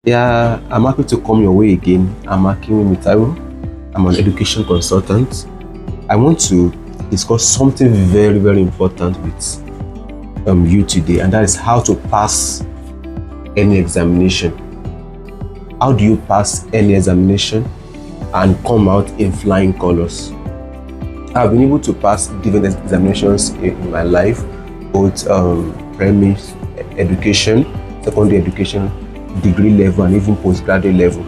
Yeah, I'm happy to come your way again. I'm Akin Mitaru. I'm an education consultant. I want to discuss something very, very important with you today, and that is how to pass any examination. How do you pass any examination and come out in flying colors? I've been able to pass different examinations in my life, both primary education, secondary education, degree level, and even postgraduate level.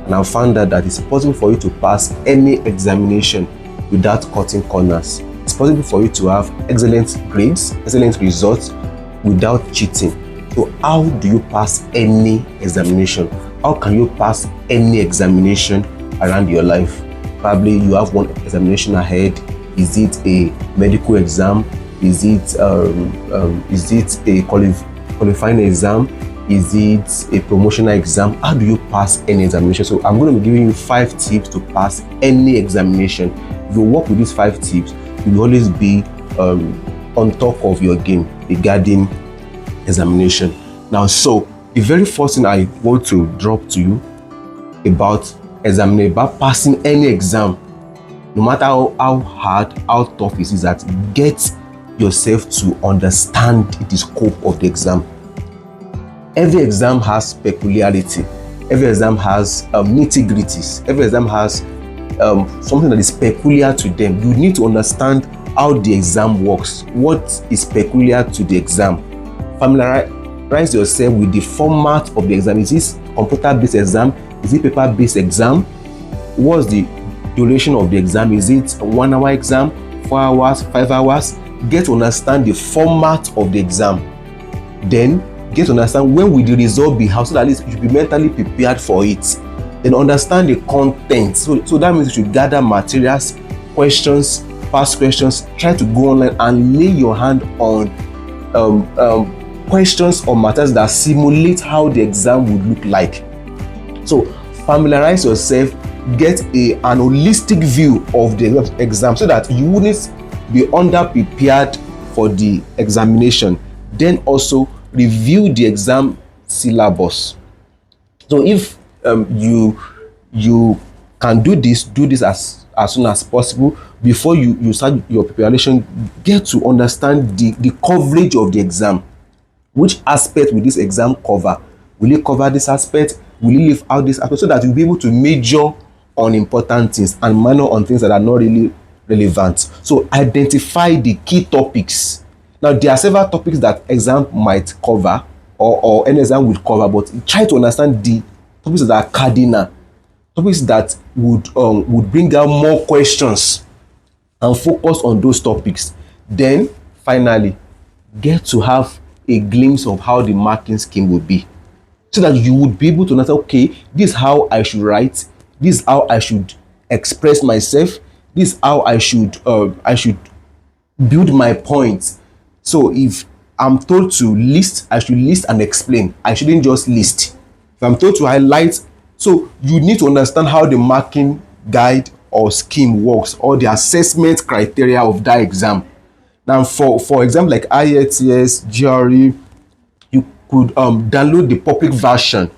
And I found out that it's possible for you to pass any examination without cutting corners. It's possible for you to have excellent grades, excellent results without cheating. So how do you pass any examination? How can you pass any examination around your life? Probably you have one examination ahead. Is it a medical exam? Is it a qualifying exam? Is it a promotional exam? How do you pass any examination? So I'm going to be giving you 5 tips to pass any examination. If you work with these 5 tips, you will always be on top of your game regarding examination. Now, so the very first thing I want to drop to you about examining, about passing any exam, no matter how hard, how tough it is, that get yourself to understand the scope of the exam. Every exam has peculiarity. Every exam has nitty-gritties. Every exam has something that is peculiar to them. You need to understand how the exam works. What is peculiar to the exam? Familiarize yourself with the format of the exam. Is this computer-based exam? Is it paper-based exam? What's the duration of the exam? Is it a 1 hour exam, 4 hours, 5 hours? Get to understand the format of the exam. Then get to understand when will the result be, how, so that at least you should be mentally prepared for it. Then understand the content. So that means you should gather materials, questions, past questions. Try to go online and lay your hand on questions or matters that simulate how the exam would look like. So familiarize yourself, get an holistic view of the exam so that you wouldn't be under-prepared for the examination. Then also review the exam syllabus. So if you can do this as soon as possible before you start your preparation. Get to understand the coverage of the exam. Which aspect will this exam cover? Will it cover this aspect? Will it leave out this aspect? So that you'll be able to major on important things and minor on things that are not really relevant. So identify the key topics. Now, there are several topics that exam might cover or any exam would cover, but try to understand the topics that are cardinal, topics that would bring out more questions, and focus on those topics. Then finally, get to have a glimpse of how the marking scheme will be, so that you would be able to understand, okay, this is how I should write, this is how I should express myself, this is how I should build my points. So if I'm told to list, I should list and explain. I shouldn't just list. If I'm told to highlight, so you need to understand how the marking guide or scheme works, or the assessment criteria of that exam. Now, for example, like IELTS, GRE, you could download the public version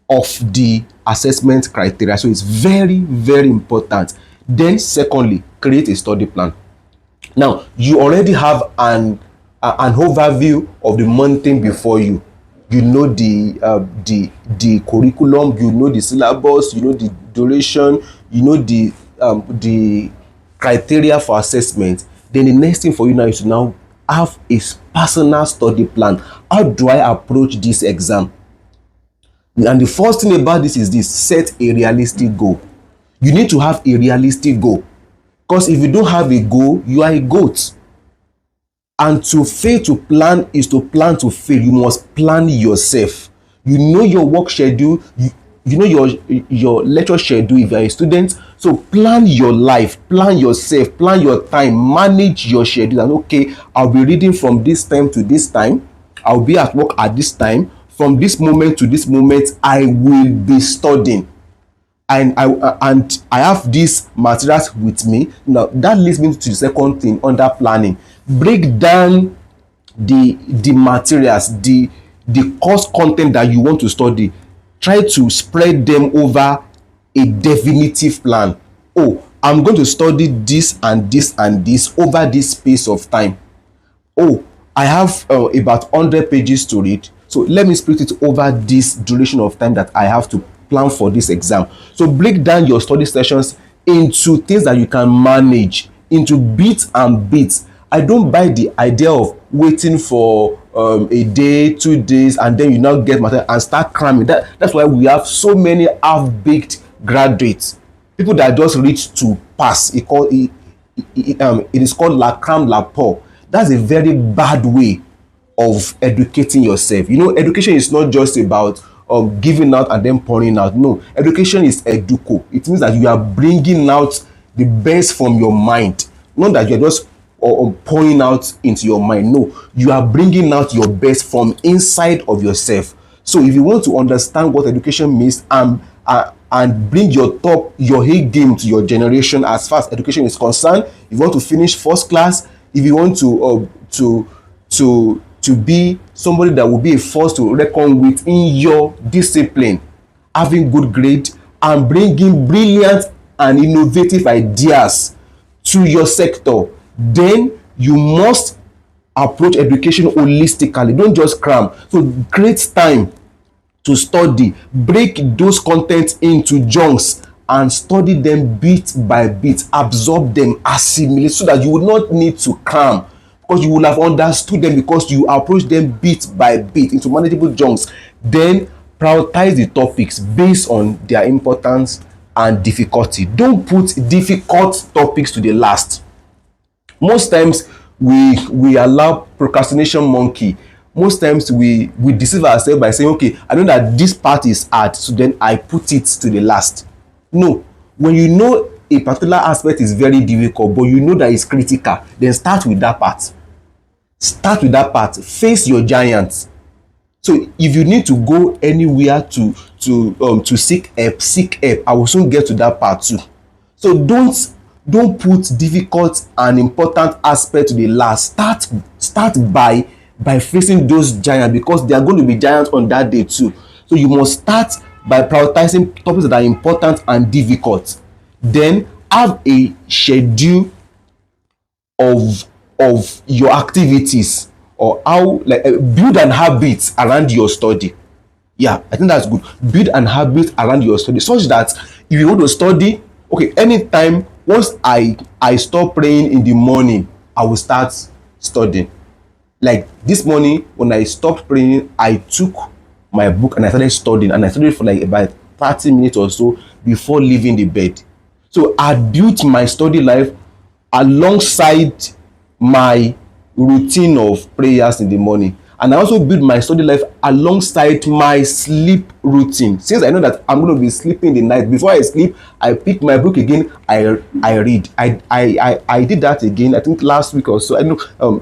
of the assessment criteria. So it's very, very important. Then secondly, create a study plan. Now, you already have an overview of the mountain before you. You know the curriculum, you know the syllabus, you know the duration, you know the criteria for assessment. Then the next thing for you now is to now have a personal study plan. How do I approach this exam? And the first thing about this is this: set a realistic goal. You need to have a realistic goal, because if you don't have a goal, you are a goat. And to fail to plan is to plan to fail. You must plan yourself. You know your work schedule, you know your lecture schedule if you are a student. So plan your life, plan yourself, plan your time, manage your schedule. And okay, I'll be reading from this time to this time, I'll be at work at this time, from this moment to this moment I will be studying, and I have these materials with me. Now that leads me to the second thing under planning. Break down the materials, the course content that you want to study. Try to spread them over a definitive plan. Oh, I'm going to study this and this and this over this space of time. Oh, I have about 100 pages to read, so let me split it over this duration of time that I have to plan for this exam. So break down your study sessions into things that you can manage, into bits and bits. I don't buy the idea of waiting for a day, 2 days, and then you now get material and start cramming. That's why we have so many half-baked graduates, people that just reach to pass. It is called la cram la pour. That's a very bad way of educating yourself. You know, education is not just about giving out and then pouring out. No, education is educo. It means that you are bringing out the best from your mind, not that you're just pouring out into your mind. No, you are bringing out your best from inside of yourself. So if you want to understand what education means, and bring your A game to your generation as far as education is concerned, if you want to finish first class, if you want to be somebody that will be a force to reckon with in your discipline, having good grade and bringing brilliant and innovative ideas to your sector, then you must approach education holistically. Don't just cram. So create time to study, break those contents into chunks and study them bit by bit, absorb them, assimilate, so that you will not need to cram, because you will have understood them, because you approach them bit by bit into manageable chunks. Then prioritize the topics based on their importance and difficulty. Don't put difficult topics to the last. Most times we allow procrastination monkey. Most times we deceive ourselves by saying, okay, I know that this part is hard, so then I put it to the last. No, when you know a particular aspect is very difficult but you know that it's critical, then start with that part. Start with that part. Face your giants. So if you need to go anywhere to seek help, I will soon get to that part too. So don't put difficult and important aspect to the last. Start by facing those giants, because they are going to be giants on that day too. So you must start by prioritizing topics that are important and difficult. Then have a schedule of your activities, or how, like, build an habit around your study. Yeah, I think that's good. Build an habit around your study, such that if you want to study, okay, anytime, once I stop praying in the morning, I will start studying. Like this morning, when I stopped praying, I took my book and I started studying, and I studied for like about 30 minutes or so before leaving the bed. So I built my study life alongside my routine of prayers in the morning, and I also build my study life alongside my sleep routine. Since I know that I'm going to be sleeping the night, before I sleep, I pick my book again, I read. I did that again, I think last week or so. I know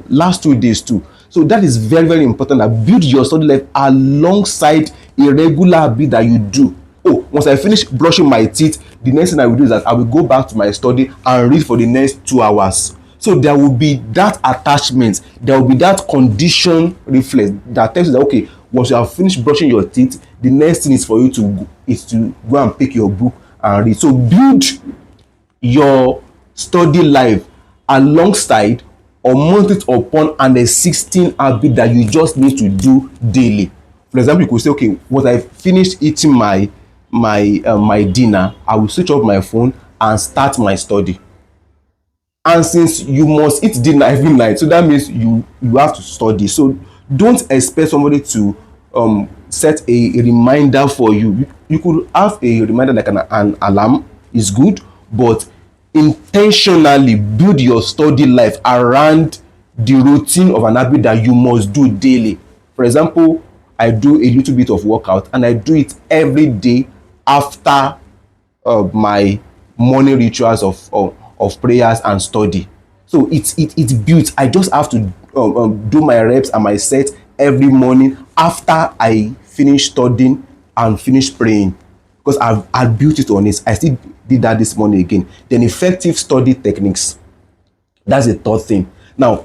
last 2 days too. So that is very, very important, that build your study life alongside a regular habit that you do. Oh, once I finish brushing my teeth, the next thing I will do is that I will go back to my study and read for the next 2 hours. So there will be that attachment, there will be that condition reflex that tells you that, okay, once you have finished brushing your teeth, the next thing is for you to go and pick your book and read. So build your study life alongside or mount it upon an existing habit that you just need to do daily. For example, you could say, okay, once I finished eating my dinner, I will switch off my phone and start my study. And since you must eat dinner every night, so that means you have to study. So don't expect somebody to set a reminder for you. You could have a reminder like an alarm, is good, but intentionally build your study life around the routine of an habit that you must do daily. For example, I do a little bit of workout, and I do it every day after my morning rituals of prayers and study. So it's built. I just have to do my reps and my sets every morning after I finish studying and finish praying, because I built it on it. I still did that this morning again. Then effective study techniques. That's the third thing. Now,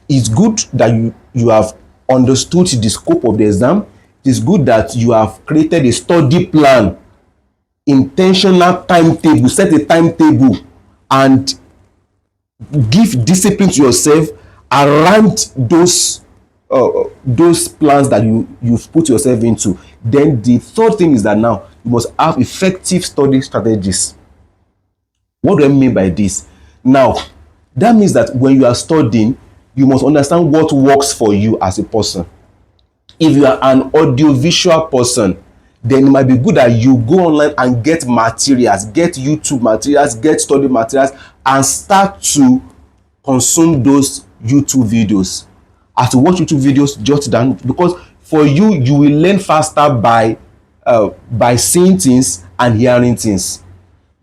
it's good that you have understood the scope of the exam. It is good that you have created a study plan, intentional timetable, set a timetable, and give discipline to yourself around those plans that you've put yourself into. Then the third thing is that now you must have effective study strategies. What do I mean by this? Now, that means that when you are studying, you must understand what works for you as a person. If you are an audiovisual person, then it might be good that you go online and get materials, get YouTube materials, get study materials, and start to consume those YouTube videos. As to watch YouTube videos, jot down, because for you, you will learn faster by seeing things and hearing things.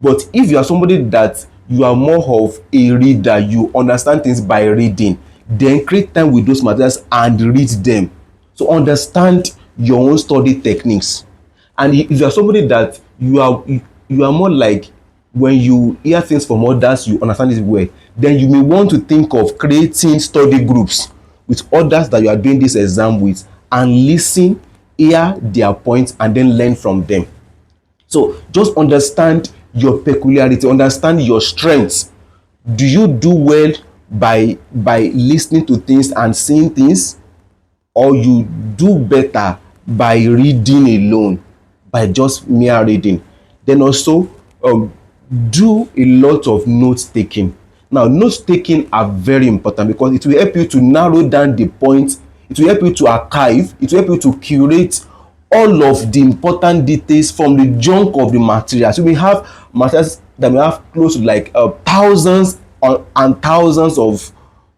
But if you are somebody that you are more of a reader, you understand things by reading, then create time with those materials and read them. So understand your own study techniques. And if you are somebody that you are more like, when you hear things from others, you understand it well, then you may want to think of creating study groups with others that you are doing this exam with, and listen, hear their points, and then learn from them. So just understand your peculiarity, understand your strengths. Do you do well by listening to things and seeing things, or you do better by reading alone, by just mere reading? Then also do a lot of note taking. Now, note taking are very important because it will help you to narrow down the points, it will help you to archive, it will help you to curate all of the important details from the junk of the materials. You may have materials that may have close to like thousands and thousands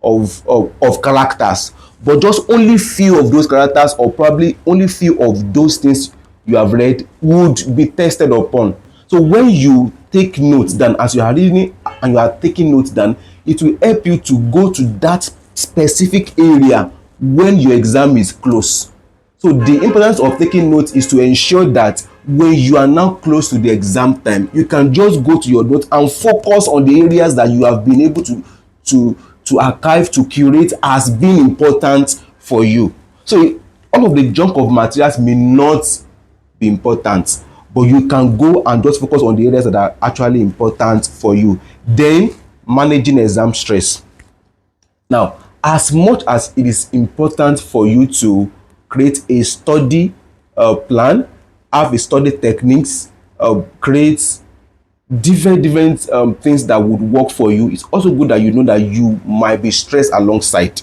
of characters, but just only few of those characters, or probably only few of those things you have read, would be tested upon. So when you take notes down, as you are reading and you are taking notes down, it will help you to go to that specific area when your exam is close. So the importance of taking notes is to ensure that when you are now close to the exam time, you can just go to your notes and focus on the areas that you have been able to archive, to curate as being important for you. So all of the junk of materials may not be important, but you can go and just focus on the areas that are actually important for you. Then managing exam stress. Now, as much as it is important for you to create a study plan, have a study techniques, create different things that would work for you, it's also good that you know that you might be stressed alongside.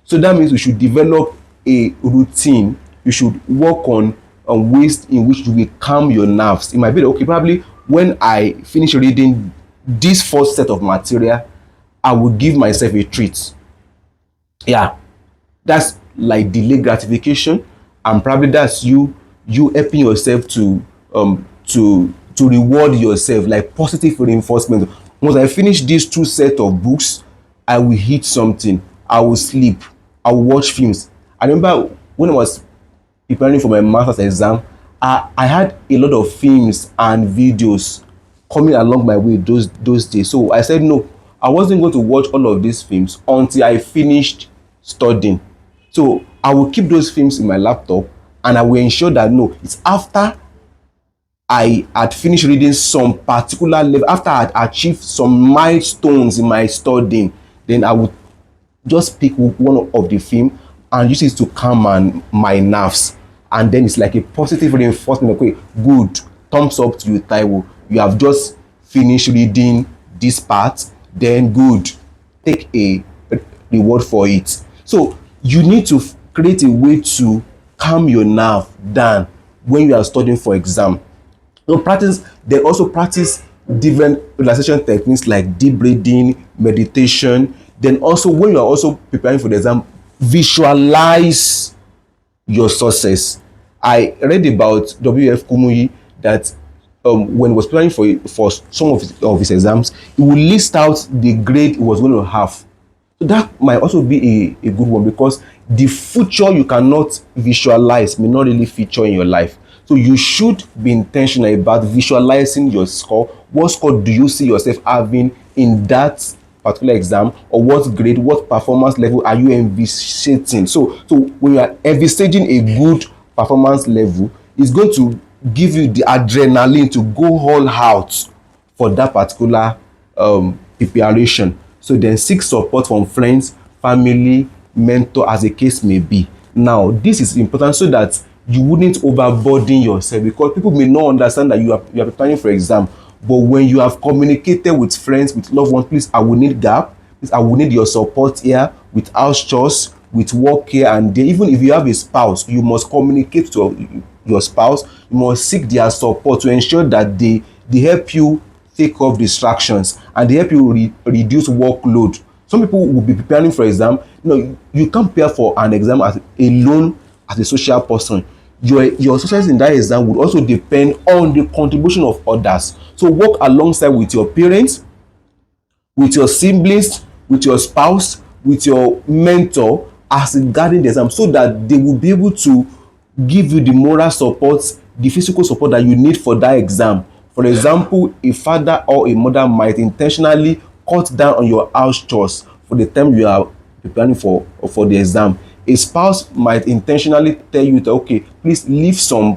So that means you should develop a routine. You should work on ways in which you will calm your nerves. It might be that, okay, probably when I finish reading this first set of material, I will give myself a treat. Yeah, that's like delayed gratification, and probably that's you helping yourself to reward yourself, like positive reinforcement. Once I finish these two set of books, I will eat something, I will sleep, I will watch films. I remember when I was preparing for my master's exam, I had a lot of films and videos coming along my way those days. So I said no, I wasn't going to watch all of these films until I finished studying. So I will keep those films in my laptop, and I will ensure that no, it's after I had finished reading some particular level, after I had achieved some milestones in my studying, then I would just pick one of the film and use it to calm my nerves. And then it's like a positive reinforcement. Okay, good, thumbs up to you, Taiwo. You have just finished reading this part, then good, take a reward for it. So you need to create a way to calm your nerve down when you are studying for exam. So they also practice different relaxation techniques like deep breathing, meditation. Then also when you are also preparing for the exam, visualize your success. I read about W.F. Kumuyi that when he was preparing for some of his exams, he would list out the grade he was going to have. So that might also be a good one, because the future you cannot visualize may not really feature in your life. So you should be intentional about visualizing your score. What score do you see yourself having in that particular exam, or what grade, what performance level are you envisaging? So when you are envisaging a good performance level is going to give you the adrenaline to go all out for that particular preparation. So then seek support from friends, family, mentor, as the case may be. Now this is important so that you wouldn't overburden yourself, because people may not understand that you are preparing for exam. But when you have communicated with friends, with loved ones, please, I will need gap, please, I will need your support here with house chores, with work here and there. Even if you have a spouse, you must communicate to your spouse. You must seek their support to ensure that they help you take off distractions, and they help you reduce workload. Some people will be preparing for exam. You can't prepare for an exam as alone as a social person. Your success in that exam would also depend on the contribution of others. So work alongside with your parents, with your siblings, with your spouse, with your mentor as regarding the exam, so that they will be able to give you the moral support, the physical support that you need for that exam. For example, a father or a mother might intentionally cut down on your house chores for the time you are preparing for the exam. A spouse might intentionally tell you that, okay, please leave some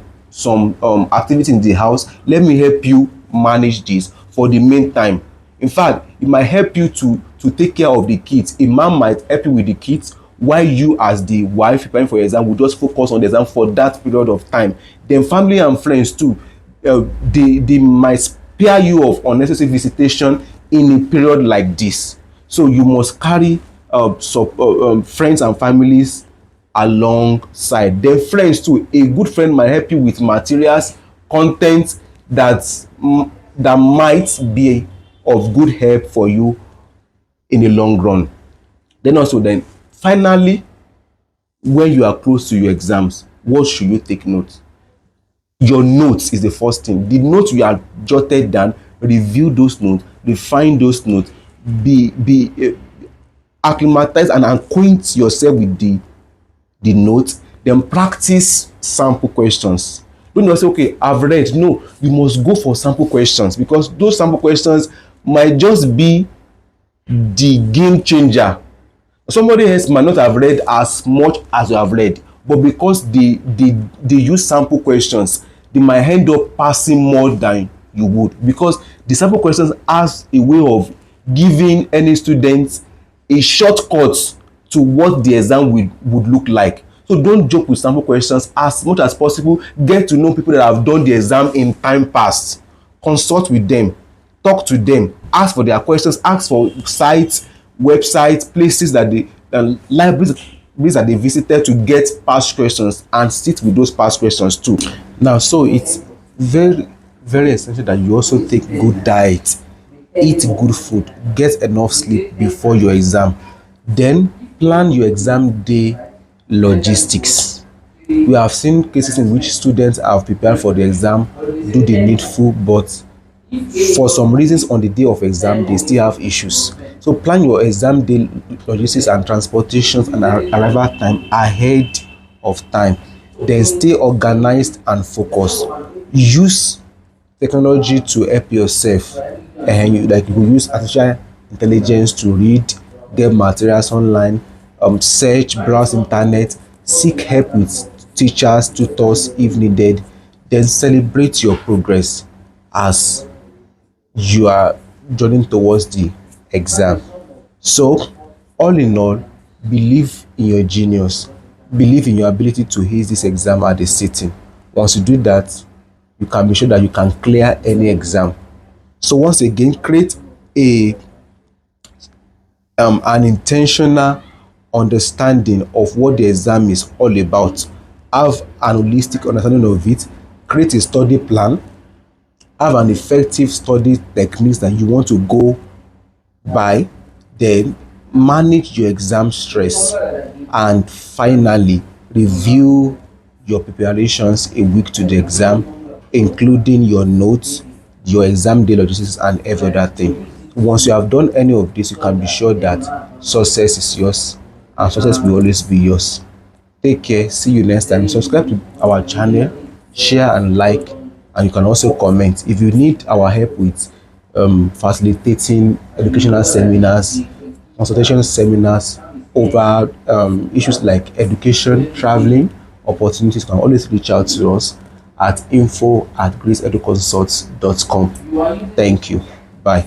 activity in the house, let me help you manage this for the meantime. In fact, it might help you to take care of the kids. A man might help you with the kids, while you as the wife preparing for your exam will just focus on the exam for that period of time. Then family and friends too, they might spare you of unnecessary visitation in a period like this. So you must carry friends and families alongside. Then friends too, a good friend might help you with materials, content that might be of good help for you in the long run. Then also, then finally, when you are close to your exams, what should you take note? Your notes is the first thing. The notes you have jotted down, review those notes, refine those notes, be acclimatize and acquaint yourself with the notes. Then practice sample questions. Don't just say, okay, I've read. No, you must go for sample questions, because those sample questions might just be the game changer. Somebody else might not have read as much as you have read, but because they use sample questions, they might end up passing more than you would, because the sample questions has a way of giving any student a shortcut to what the exam would look like. So don't joke with sample questions. As much as possible, get to know people that have done the exam in time past. Consult with them, talk to them, ask for their questions, ask for sites, websites, places that libraries that they visited to get past questions, and sit with those past questions too. Now, so it's very, very essential that you also take good diet, eat good food, get enough sleep before your exam. Then plan your exam day logistics. We have seen cases in which students have prepared for the exam, do the needful, but for some reasons on the day of exam they still have issues. So plan your exam day logistics and transportations and arrival time ahead of time. Then stay organized and focused. Use technology to help yourself, and you will use artificial intelligence to read, get materials online, search, browse internet, seek help with teachers, tutors if needed. Then celebrate your progress as you are journeying towards the exam. So all in all, believe in your genius, believe in your ability to ace this exam at the sitting. Once you do that, you can be sure that you can clear any exam. So once again, create an intentional understanding of what the exam is all about. Have an holistic understanding of it. Create a study plan. Have an effective study techniques that you want to go by. Then manage your exam stress. And finally, review your preparations a week to the exam, including your notes, your exam day logistics, and every other thing. Once you have done any of this, you can be sure that success is yours, and success will always be yours. Take care. See you next time. Subscribe to our channel, share and like, and you can also comment. If you need our help with facilitating educational seminars, consultation seminars over issues like education, traveling, opportunities, you can always reach out to us at info@graceeduconsult.com. Thank you. Bye.